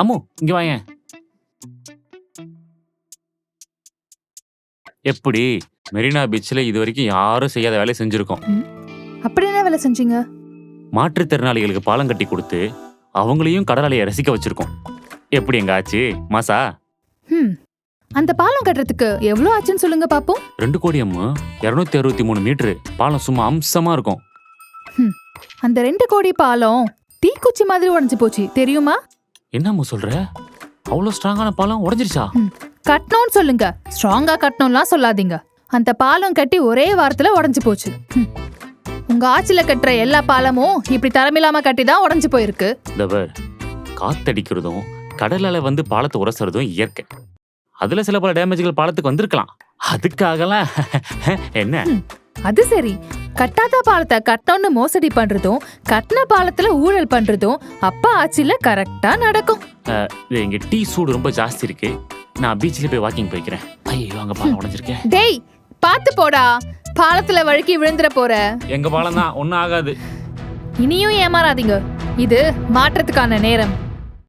அம்மு இங்க வாங்க. எப்படி மெரினா பீச்சில் இது வரைக்கும் யாரும் செய்யாத வேலையை செஞ்சிருக்கோம். அப்படி என்ன வேலை செஞ்சீங்க? மாற்றுத்திறனாளிகளுக்கு பாலம் கட்டி கொடுத்து அவங்களையும் கடல் அலையை ரசிக்க வச்சிருக்கோம். எப்படி எங்க ஆச்சு மாசா? அந்த பாலம் கட்டுறதுக்கு எவ்வளவு ஆச்சுன்னு சொல்லுங்க பாப்போம். 2 கோடி அம்மு. 263 மீட்டரு பாலம் சும்மா அம்சமா இருக்கும். அந்த 2 கோடி பாலம் தீக்குச்சி மாதிரி உடைஞ்சு போச்சு தெரியுமா? என்னம்மா சொல்ற? அவ்வளவு ஸ்ட்ராங்கான பாலம் உடைஞ்சிருச்சா? கட்டணும்னு சொல்லுங்க, ஸ்ட்ராங்கா கட்டணும்லாம் சொல்லாதீங்க. அந்த பாலம் கட்டி ஒரே வாரத்துல உடைஞ்சு போச்சு. உங்க ஆட்சியில கட்டுற எல்லா பாலமும் இப்படி தரமில்லாம கட்டி தான் உடைஞ்சு போயிருக்கு. காத்தடிக்கிறதும் கடல் அலை வந்து பாலத்தை உரசுறதும் இயற்கை. அதுல சில பல டேமேஜ்கள் பாலத்துக்கு வந்திருக்கலாம். அதுக்காகலாம் என்ன? அது சரி, கட்டாத பாலத்தை கட்டணும்னு மோசடி பண்றதும் கட்டின பாலத்துல ஊழல் பண்றதும் அப்பா ஆட்சியில கரெக்டா நடக்கும். இங்க டீ சூடு ரொம்ப ஜாஸ்தி இருக்கு. நான் பீச்சில் போய் வாக்கிங் போய்க்கிறேன். ஐயோ அங்க பாலம் உடைஞ்சிருக்கேன். டேய் பாத்து போடா, பாலத்துல வழுக்கி விழுந்துற போற. எங்க பாலம் தான் ஒன்னும் ஆகாது. இனியும் ஏமாறாதீங்க, இது மாற்றத்துக்கான நேரம்.